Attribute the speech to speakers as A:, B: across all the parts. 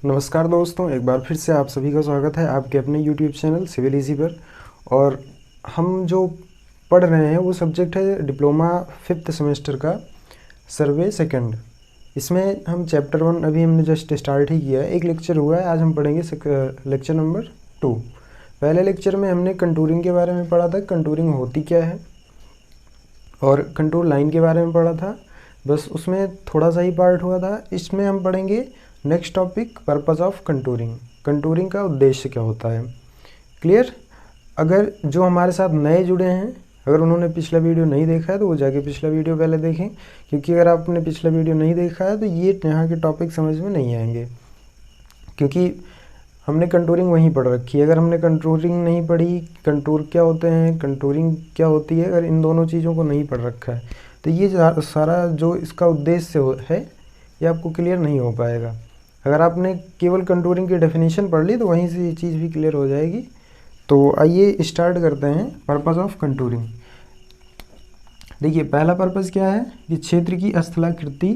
A: नमस्कार दोस्तों, एक बार फिर से आप सभी का स्वागत है आपके अपने यूट्यूब चैनल सिविल इजी पर। और हम जो पढ़ रहे हैं वो सब्जेक्ट है डिप्लोमा 5th सेमेस्टर का सर्वे सेकंड। इसमें हम चैप्टर 1 अभी हमने जस्ट स्टार्ट ही किया है, एक लेक्चर हुआ है। आज हम पढ़ेंगे लेक्चर नंबर 2। पहले लेक्चर में हमने कंटूरिंग के बारे में पढ़ा था, कंटूरिंग होती क्या है, और कंटूर लाइन के बारे में पढ़ा था। बस उसमें थोड़ा सा ही पार्ट हुआ था। इसमें हम पढ़ेंगे next topic, purpose of contouring. Contouring का उद्देश्य क्या होता है, क्लियर। अगर जो हमारे साथ नए जुड़े हैं, अगर उन्होंने पिछला वीडियो नहीं देखा है तो वो जाके पिछला वीडियो पहले देखें, क्योंकि अगर आपने पिछला वीडियो नहीं देखा है तो ये यहाँ के टॉपिक समझ में नहीं आएंगे, क्योंकि हमने कंटूरिंग वहीं पढ़ रखी है। अगर हमने कंटूरिंग नहीं पढ़ी, कंटूर क्या होते हैं, कंटूरिंग क्या होती है, अगर इन दोनों चीज़ों को नहीं पढ़ रखा है तो ये सारा जो इसका उद्देश्य है ये आपको क्लियर नहीं हो पाएगा। अगर आपने केवल कंटूरिंग की डेफिनेशन पढ़ ली तो वहीं से ये चीज़ भी क्लियर हो जाएगी। तो आइए स्टार्ट करते हैं पर्पस ऑफ कंटूरिंग। देखिए, पहला पर्पस क्या है कि क्षेत्र की स्थलाकृति,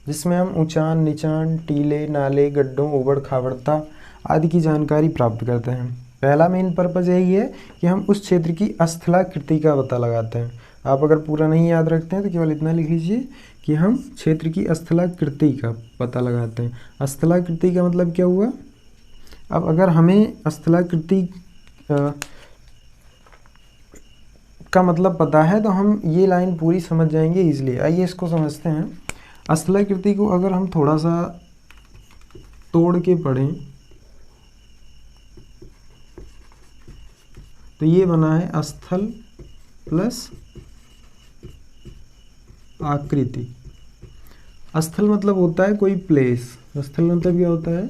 A: जिसमें हम ऊंचान नीचान, टीले नाले, गड्ढों, उबड़ खाबड़ता आदि की जानकारी प्राप्त करते हैं। पहला मेन पर्पस यही है कि हम उस क्षेत्र की स्थलाकृति का पता लगाते हैं। आप अगर पूरा नहीं याद रखते हैं तो केवल इतना लिख लीजिए कि हम क्षेत्र की स्थलाकृति का पता लगाते हैं। स्थलाकृति का मतलब क्या हुआ। अब अगर हमें स्थलाकृति का मतलब पता है तो हम ये लाइन पूरी समझ जाएंगे इजीली। आइए इसको समझते हैं। स्थलाकृति को अगर हम थोड़ा सा तोड़ के पढ़ें तो ये बना है स्थल प्लस आकृति। स्थल मतलब होता है कोई प्लेस। स्थल मतलब क्या होता है,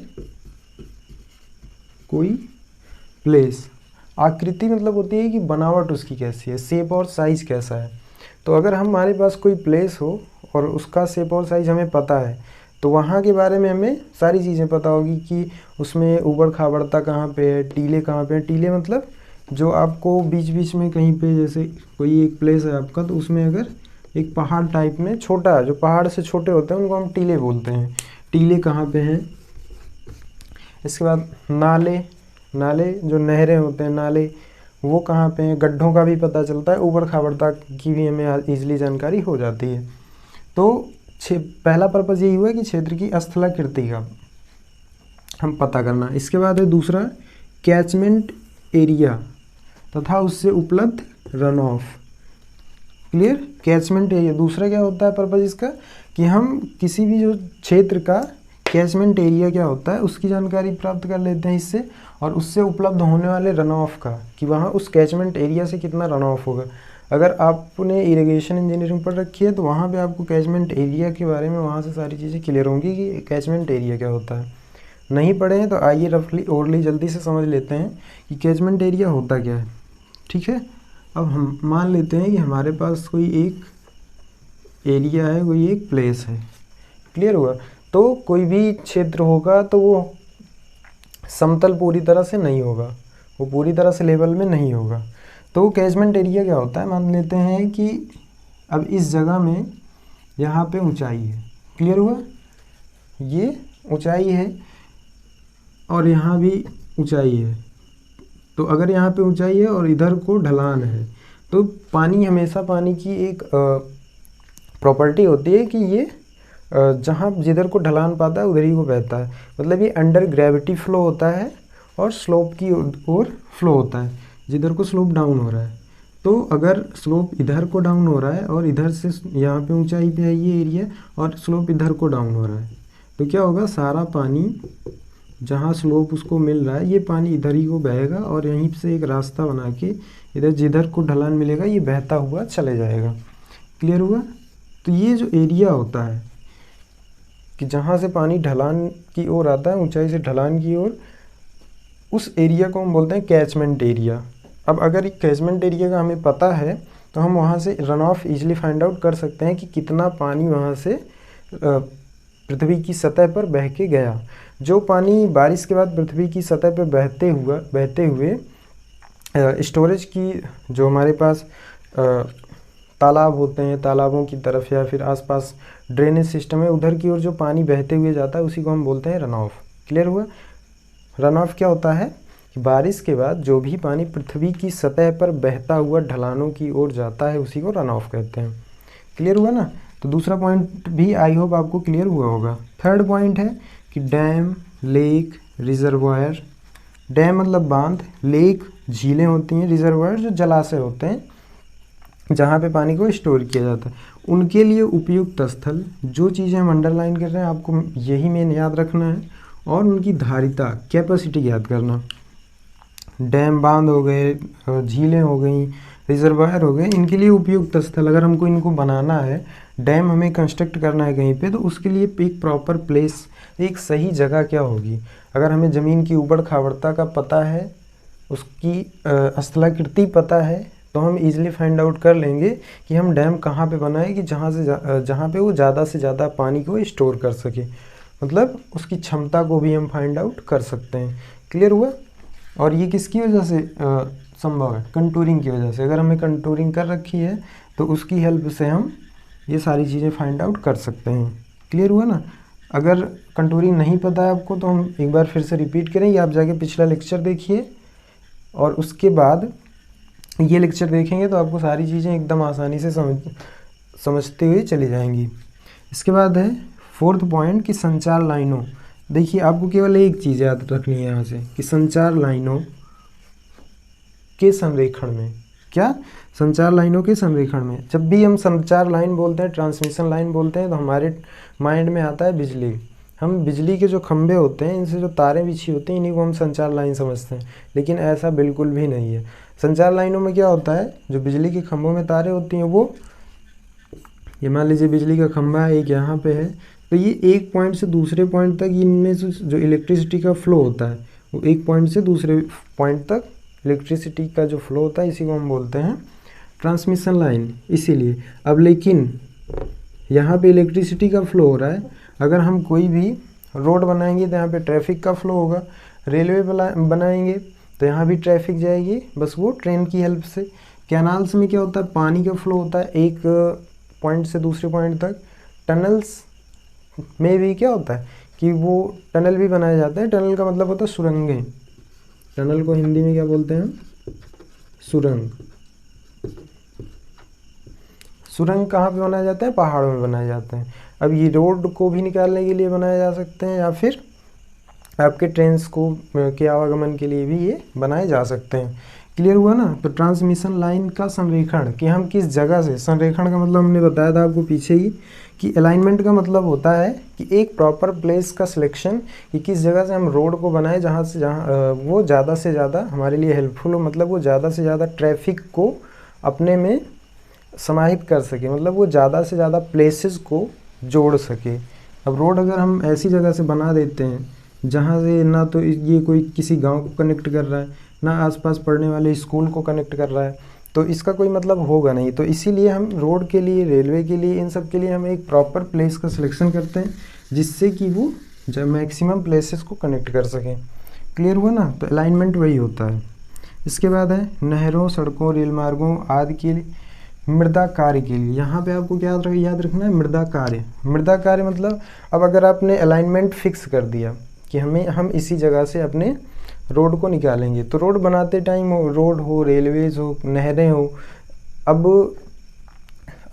A: कोई प्लेस। आकृति मतलब होती है कि बनावट उसकी कैसी है, शेप और साइज कैसा है। तो अगर हमारे पास कोई प्लेस हो और उसका शेप और साइज हमें पता है तो वहाँ के बारे में हमें सारी चीज़ें पता होगी कि उसमें उबड़ खाबड़ता कहाँ पे है, टीले कहाँ पे है। टीले मतलब जो आपको बीच बीच में कहीं पे, जैसे कोई एक प्लेस है आपका, तो उसमें अगर एक पहाड़ टाइप में छोटा, जो पहाड़ से छोटे होते हैं उनको हम टीले बोलते हैं। टीले कहाँ पे हैं। इसके बाद नाले, नाले जो नहरें होते हैं, नाले वो कहाँ पे हैं। गड्ढों का भी पता चलता है, उबड़ खाबड़ता की भी हमें ईजिली जानकारी हो जाती है। तो पहला पर्पज़ यही हुआ कि क्षेत्र की स्थलाकृति का हम पता करना। इसके बाद है दूसरा, कैचमेंट एरिया तथा उससे उपलब्ध run of. Clear. Catchment area दूसरा क्या होता है पर्पज़ इसका, कि हम किसी भी जो क्षेत्र का कैचमेंट एरिया क्या होता है उसकी जानकारी प्राप्त कर लेते हैं इससे, और उससे उपलब्ध होने वाले रन ऑफ का, कि वहाँ उस कैचमेंट एरिया से कितना रन ऑफ होगा। अगर आपने इरिगेशन इंजीनियरिंग पढ़ रखी है तो वहाँ पे आपको कैचमेंट एरिया के बारे में वहाँ से सारी चीज़ें क्लियर होंगी कि कैचमेंट एरिया क्या होता है। नहीं पढ़े हैं तो आइए रफली ओरली जल्दी से समझ लेते हैं कि कैचमेंट एरिया होता क्या है। ठीक है। अब हम मान लेते हैं कि हमारे पास कोई एक एरिया है, कोई एक प्लेस है। क्लियर हुआ। तो कोई भी क्षेत्र होगा तो वो समतल पूरी तरह से नहीं होगा, वो पूरी तरह से लेवल में नहीं होगा। तो कैचमेंट एरिया क्या होता है, मान लेते हैं कि अब इस जगह में यहाँ पे ऊंचाई है। क्लियर हुआ। ये ऊंचाई है और यहाँ भी ऊंचाई है। तो अगर यहाँ पे ऊंचाई है और इधर को ढलान है तो पानी, हमेशा पानी की एक प्रॉपर्टी होती है कि ये जहाँ जिधर को ढलान पाता है उधर ही को बहता है। मतलब ये अंडर ग्रेविटी फ्लो होता है और स्लोप की ओर फ्लो होता है, जिधर को स्लोप डाउन हो रहा है। तो अगर स्लोप इधर को डाउन हो रहा है और इधर से यहाँ पे ऊंचाई पे है ये एरिया, और स्लोप इधर को डाउन हो रहा है, तो क्या होगा, सारा पानी जहाँ स्लोप उसको मिल रहा है ये पानी इधर ही को बहेगा और यहीं से एक रास्ता बना के इधर जिधर को ढलान मिलेगा ये बहता हुआ चले जाएगा। क्लियर हुआ। तो ये जो एरिया होता है कि जहाँ से पानी ढलान की ओर आता है, ऊंचाई से ढलान की ओर, उस एरिया को हम बोलते हैं कैचमेंट एरिया। अब अगर कैचमेंट एरिया का हमें पता है तो हम वहाँ से run of easily find out कर सकते हैं कि कितना पानी वहाँ से पृथ्वी की सतह पर बह के गया। जो पानी बारिश के बाद पृथ्वी की सतह पर बहते हुए स्टोरेज की, जो हमारे पास तालाब होते हैं, तालाबों की तरफ या फिर आसपास ड्रेनेज सिस्टम है, उधर की ओर जो पानी बहते हुए जाता है उसी को हम बोलते हैं रन ऑफ। क्लियर हुआ। रन ऑफ क्या होता है कि बारिश के बाद जो भी पानी पृथ्वी की सतह पर बहता हुआ ढलानों की ओर जाता है उसी को रन ऑफ कहते हैं। क्लियर हुआ ना। तो दूसरा पॉइंट भी आई होप आपको क्लियर हुआ होगा। थर्ड पॉइंट है कि डैम, लेक, रिजर्वायर। डैम मतलब बांध, लेक झीलें होती हैं, रिजर्वायर जो जलाशय होते हैं जहाँ पे पानी को स्टोर किया जाता है, उनके लिए उपयुक्त स्थल। जो चीज़ें हम अंडरलाइन कर रहे हैं आपको यही मेन याद रखना है, और उनकी धारिता, कैपेसिटी याद करना। डैम, बांध हो गए, झीलें हो गई, रिजर्वायर हो गए, इनके लिए उपयुक्त स्थल। अगर हमको इनको बनाना है, डैम हमें कंस्ट्रक्ट करना है कहीं पे, तो उसके लिए एक प्रॉपर प्लेस, एक सही जगह क्या होगी। अगर हमें ज़मीन की ऊबड़ खाबड़ता का पता है, उसकी स्थलाकृति पता है, तो हम इजीली फाइंड आउट कर लेंगे कि हम डैम कहाँ पे बनाएं कि जहाँ पे वो ज़्यादा से ज़्यादा पानी को स्टोर कर सके, मतलब उसकी क्षमता को भी हम फाइंड आउट कर सकते हैं। क्लियर हुआ। और ये किसकी वजह से संभव है, कंटूरिंग की वजह से। अगर हमें कंटूरिंग कर रखी है तो उसकी हेल्प से हम ये सारी चीज़ें फाइंड आउट कर सकते हैं। क्लियर हुआ ना। अगर कंटूरिंग नहीं पता है आपको तो हम एक बार फिर से रिपीट करेंगे, आप जाके पिछला लेक्चर देखिए और उसके बाद ये लेक्चर देखेंगे तो आपको सारी चीज़ें एकदम आसानी से समझते हुए चली जाएंगी। इसके बाद है फोर्थ पॉइंट कि संचार लाइनों। देखिए आपको केवल एक चीज़ याद रखनी है यहाँ से कि संचार लाइनों के संरेखण में, क्या, संचार लाइनों के संरेखण में। जब भी हम संचार लाइन बोलते हैं, ट्रांसमिशन लाइन बोलते हैं, तो हमारे माइंड में आता है बिजली। हम बिजली के जो खंभे होते हैं, इनसे जो तारें बिछी होती हैं, इन्हीं को हम संचार लाइन समझते हैं, लेकिन ऐसा बिल्कुल भी नहीं है। संचार लाइनों में क्या होता है, जो बिजली के खंभों में तारें होती हैं वो, ये मान लीजिए बिजली का खंभा एक यहाँ पे है, तो ये एक पॉइंट से दूसरे पॉइंट तक इनमें से जो इलेक्ट्रिसिटी का फ्लो होता है वो एक पॉइंट से दूसरे पॉइंट तक इलेक्ट्रिसिटी का जो फ्लो होता है इसी को हम बोलते हैं ट्रांसमिशन लाइन। इसीलिए अब लेकिन यहाँ पे इलेक्ट्रिसिटी का फ्लो हो रहा है, अगर हम कोई भी रोड बनाएंगे तो यहाँ पे ट्रैफिक का फ्लो होगा, रेलवे बनाएंगे तो यहाँ भी ट्रैफिक जाएगी, बस वो ट्रेन की हेल्प से। कैनाल्स में क्या होता है, पानी का फ्लो होता है एक पॉइंट से दूसरे पॉइंट तक। टनल्स में भी क्या होता है कि वो टनल भी बनाए जाते हैं। टनल का मतलब होता है सुरंगें। टनल को हिंदी में क्या बोलते हैं, सुरंग। सुरंग कहाँ पे बनाए जाते हैं, पहाड़ों में बनाए जाते हैं। अब ये रोड को भी निकालने के लिए बनाए जा सकते हैं, या फिर आपके ट्रेन्स को के आवागमन के लिए भी ये बनाए जा सकते हैं। क्लियर हुआ ना। तो ट्रांसमिशन लाइन का संरेखण कि हम किस जगह से, संरेखण का मतलब हमने बताया था आपको पीछे ही कि अलाइनमेंट का मतलब होता है कि एक प्रॉपर प्लेस का सिलेक्शन, कि किस जगह से हम रोड को बनाएं जहाँ वो ज़्यादा से ज़्यादा हमारे लिए हेल्पफुल हो, मतलब वो ज़्यादा से ज़्यादा ट्रैफिक को अपने में समाहित कर सके, मतलब वो ज़्यादा से ज़्यादा प्लेसेस को जोड़ सके। अब रोड अगर हम ऐसी जगह से बना देते हैं जहाँ से ना तो ये कोई किसी गांव को कनेक्ट कर रहा है, ना आसपास पढ़ने वाले स्कूल को कनेक्ट कर रहा है, तो इसका कोई मतलब होगा नहीं। तो इसीलिए हम रोड के लिए, रेलवे के लिए, इन सब के लिए हम एक प्रॉपर प्लेस का सिलेक्शन करते हैं जिससे कि वो जब मैक्सिमम प्लेसेस को कनेक्ट कर सकें। क्लियर हुआ ना। तो अलाइनमेंट वही होता है। इसके बाद है नहरों, सड़कों, रेल मार्गों आदि के लिए मृदा कार्य के लिए। यहाँ पे आपको क्या याद रखना है, मृदा कार्य। मृदा कार्य मतलब अब अगर आपने अलाइनमेंट फिक्स कर दिया कि हम इसी जगह से अपने रोड को निकालेंगे, तो रोड बनाते टाइम रोड हो, रेलवेज हो, नहरें हो, अब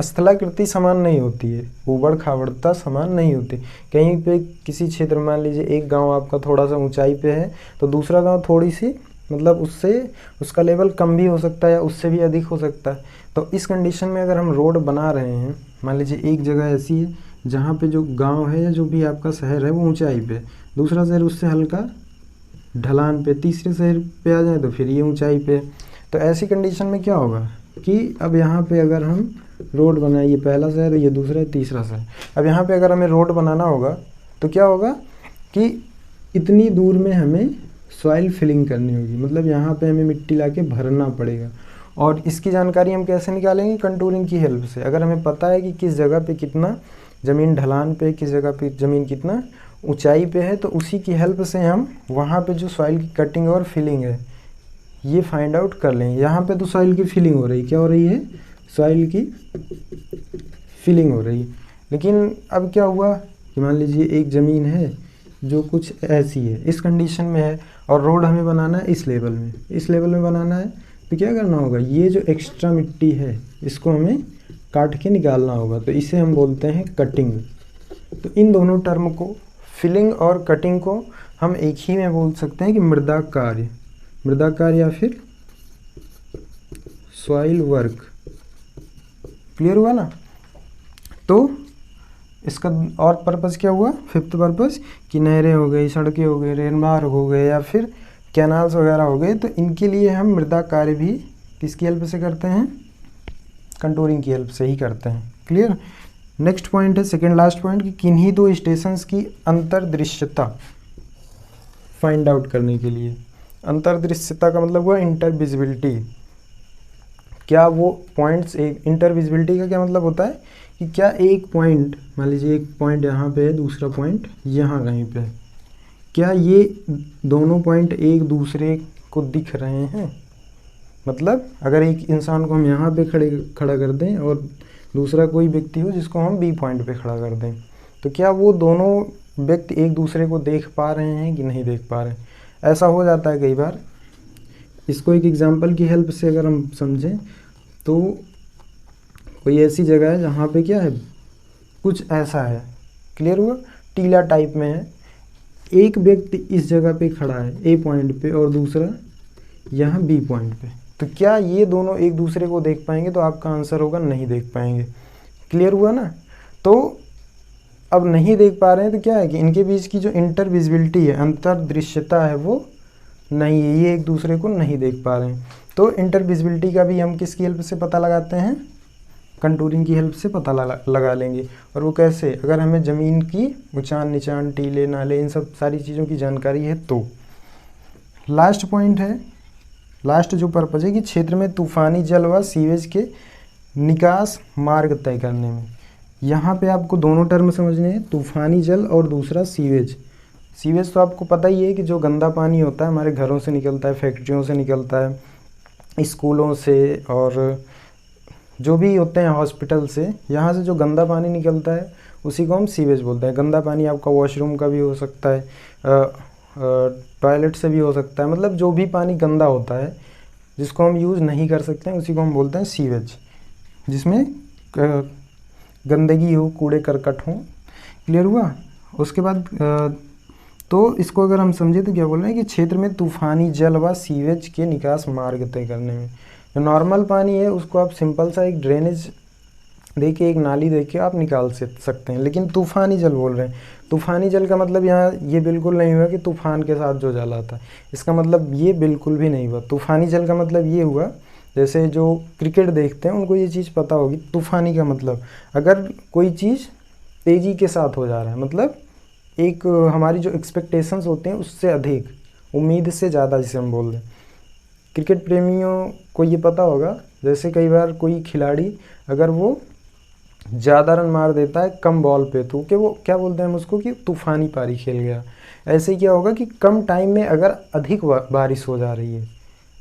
A: स्थलाकृति समान नहीं होती है, ऊबड़ खाबड़ता समान नहीं होती। कहीं पे किसी क्षेत्र में मान लीजिए एक गांव आपका थोड़ा सा ऊंचाई पे है तो दूसरा गांव थोड़ी सी, मतलब उसका लेवल कम भी हो सकता है या उससे भी अधिक हो सकता है। तो इस कंडीशन में अगर हम रोड बना रहे हैं, मान लीजिए एक जगह ऐसी है जहाँ पे जो गांव है या जो भी आपका शहर है वो ऊंचाई पे, दूसरा शहर उससे हल्का ढलान पे, तीसरे शहर पे आ जाए तो फिर ये ऊंचाई पे। तो ऐसी कंडीशन में क्या होगा कि अब यहाँ पे अगर हम रोड बनाए, ये पहला शहर है, ये दूसरा है, तीसरा शहर, अब यहाँ पे अगर हमें रोड बनाना होगा तो क्या होगा कि इतनी दूर में हमें सॉइल फिलिंग करनी होगी, मतलब यहाँ पे हमें मिट्टी लाके भरना पड़ेगा। और इसकी जानकारी हम कैसे निकालेंगे, कंटूरिंग की हेल्प से। अगर हमें पता है कि किस जगह पे कितना ज़मीन ढलान पे, किस जगह पे ज़मीन कितना ऊंचाई पे है, तो उसी की हेल्प से हम वहाँ पे जो सॉइल की कटिंग और फिलिंग है ये फाइंड आउट कर लेंगे। यहाँ पे तो सॉइल की फिलिंग हो रही, क्या हो रही है, सॉइल की फिलिंग हो रही है। लेकिन अब क्या हुआ कि मान लीजिए एक ज़मीन है, जो कुछ ऐसी है, इस कंडीशन में है, और रोड हमें बनाना है इस लेवल में, इस लेवल में बनाना है, तो क्या करना होगा, ये जो एक्स्ट्रा मिट्टी है इसको हमें काट के निकालना होगा, तो इसे हम बोलते हैं कटिंग। तो इन दोनों टर्म को, फिलिंग और कटिंग को, हम एक ही में बोल सकते हैं कि मृदा कार्य, मृदा कार्य या फिर सॉइल वर्क। क्लियर हुआ ना। तो इसका और पर्पस क्या हुआ, फिफ्थ पर्पस, कि नहरें हो गई, सड़कें हो गई, रेलमार्ग हो गए, या फिर कैनाल्स वगैरह हो गए, तो इनके लिए हम मृदा कार्य भी किसकी हेल्प से करते हैं, कंटूरिंग की हेल्प से ही करते हैं। क्लियर। नेक्स्ट पॉइंट है, सेकेंड लास्ट पॉइंट, कि किन्हीं दो स्टेशंस की अंतर्दृश्यता फाइंड आउट करने के लिए। अंतर्दृश्यता का मतलब हुआ इंटरविजिबिलिटी। क्या वो पॉइंट्स, एक इंटरविजिबिलिटी का क्या मतलब होता है कि क्या एक पॉइंट, मान लीजिए एक पॉइंट यहाँ पे है, दूसरा पॉइंट यहाँ कहीं पे है, क्या ये दोनों पॉइंट एक दूसरे को दिख रहे हैं। मतलब अगर एक इंसान को हम यहाँ पे खड़ा कर दें और दूसरा कोई व्यक्ति हो जिसको हम बी पॉइंट पे खड़ा कर दें, तो क्या वो दोनों व्यक्ति एक दूसरे को देख पा रहे हैं कि नहीं देख पा रहे हैं। ऐसा हो जाता है कई बार। इसको एक एग्जांपल की हेल्प से अगर हम समझें, तो कोई ऐसी जगह है जहाँ पे क्या है, कुछ ऐसा है, क्लियर हुआ, टीला टाइप में है, एक व्यक्ति इस जगह पे खड़ा है ए पॉइंट पे और दूसरा यहाँ बी पॉइंट पे, तो क्या ये दोनों एक दूसरे को देख पाएंगे, तो आपका आंसर होगा नहीं देख पाएंगे। क्लियर हुआ ना। तो अब नहीं देख पा रहे हैं तो क्या है कि इनके बीच की जो इंटरविजिबिलिटी है, अंतर्दृश्यता है, वो नहीं है, ये एक दूसरे को नहीं देख पा रहे हैं। तो इंटरविजिबिलिटी का भी हम किसकी हेल्प से पता लगाते हैं, कंटूरिंग की हेल्प से पता लगा लेंगे। और वो कैसे, अगर हमें ज़मीन की ऊंचान नीचान, टीले नाले, इन सब सारी चीज़ों की जानकारी है तो। लास्ट पॉइंट है, लास्ट जो पर्पज है कि क्षेत्र में तूफानी जल व सीवेज के निकास मार्ग तय करने में। यहाँ पे आपको दोनों टर्म समझने हैं, तूफानी जल और दूसरा सीवेज। सीवेज तो आपको पता ही है कि जो गंदा पानी होता है, हमारे घरों से निकलता है, फैक्ट्रियों से निकलता है, स्कूलों से, और जो भी होते हैं हॉस्पिटल से, यहाँ से जो गंदा पानी निकलता है उसी को हम सीवेज बोलते हैं। गंदा पानी आपका वॉशरूम का भी हो सकता है, टॉयलेट से भी हो सकता है, मतलब जो भी पानी गंदा होता है जिसको हम यूज़ नहीं कर सकते हैं उसी को हम बोलते हैं सीवेज, जिसमें गंदगी हो, कूड़े करकट हो। क्लियर हुआ। उसके बाद तो इसको अगर हम समझे तो क्या बोल रहे हैं कि क्षेत्र में तूफानी जल व सीवेज के निकास मार्ग तय करने में। जो नॉर्मल पानी है उसको आप सिंपल सा एक ड्रेनेज देखिए, एक नाली देखिए, आप निकाल सकते हैं, लेकिन तूफ़ानी जल बोल रहे हैं। तूफ़ानी जल का मतलब यहाँ ये बिल्कुल नहीं हुआ कि तूफ़ान के साथ जो जल आता है, इसका मतलब ये बिल्कुल भी नहीं हुआ। तूफ़ानी जल का मतलब ये हुआ, जैसे जो क्रिकेट देखते हैं उनको ये चीज़ पता होगी, तूफ़ानी का मतलब अगर कोई चीज़ तेज़ी के साथ हो जा रहा है, मतलब एक हमारी जो एक्सपेक्टेशंस होते हैं उससे अधिक, उम्मीद से ज़्यादा, जिसे हम बोल दें। क्रिकेट प्रेमियों को ये पता होगा, जैसे कई बार कोई खिलाड़ी अगर वो ज़्यादा रन मार देता है कम बॉल पे, तो कि वो क्या बोलते हैं हम उसको कि तूफ़ानी पारी खेल गया। ऐसे ही क्या होगा कि कम टाइम में अगर अधिक बारिश हो जा रही है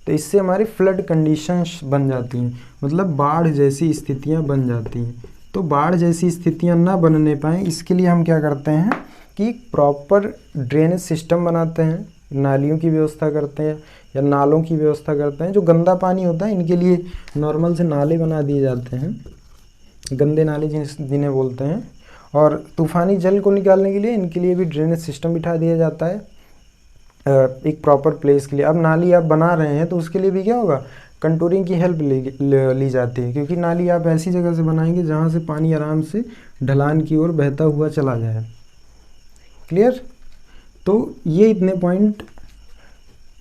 A: तो इससे हमारी फ्लड कंडीशंस बन जाती हैं, मतलब बाढ़ जैसी स्थितियां बन जाती हैं। तो बाढ़ जैसी स्थितियां ना बनने पाएँ इसके लिए हम क्या करते हैं कि प्रॉपर ड्रेनेज सिस्टम बनाते हैं, नालियों की व्यवस्था करते हैं या नालों की व्यवस्था करते हैं। जो गंदा पानी होता है इनके लिए नॉर्मल से नाले बना दिए जाते हैं, गंदे नाले जिन्हें बोलते हैं, और तूफ़ानी जल को निकालने के लिए इनके लिए भी ड्रेनेज सिस्टम बिठा दिया जाता है एक प्रॉपर प्लेस के लिए। अब नाली आप बना रहे हैं तो उसके लिए भी क्या होगा, कंटूरिंग की हेल्प ली जाती है, क्योंकि नाली आप ऐसी जगह से बनाएंगे जहाँ से पानी आराम से ढलान की ओर बहता हुआ चला जाए। क्लियर। तो ये इतने पॉइंट,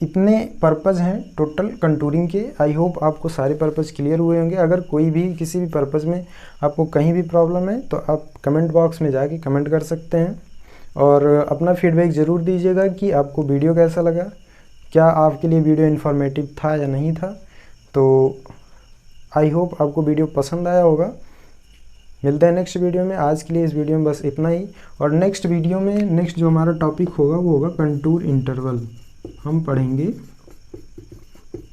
A: इतने पर्पज़ हैं टोटल कंटूरिंग के। आई होप आपको सारे पर्पज़ क्लियर हुए होंगे। अगर कोई भी किसी भी पर्पज़ में आपको कहीं भी प्रॉब्लम है तो आप कमेंट बॉक्स में जाके कमेंट कर सकते हैं, और अपना फीडबैक ज़रूर दीजिएगा कि आपको वीडियो कैसा लगा, क्या आपके लिए वीडियो इन्फॉर्मेटिव था या नहीं था। तो आई होप आपको वीडियो पसंद आया होगा। मिलते हैं नेक्स्ट वीडियो में। आज के लिए इस वीडियो में बस इतना ही, और नेक्स्ट वीडियो में नेक्स्ट जो हमारा टॉपिक होगा वो होगा कंटूर इंटरवल। हम पढ़ेंगे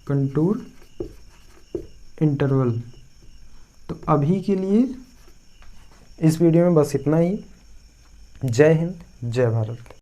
A: कंटूर इंटरवल। तो अभी के लिए इस वीडियो में बस इतना ही। जय हिंद, जय भारत।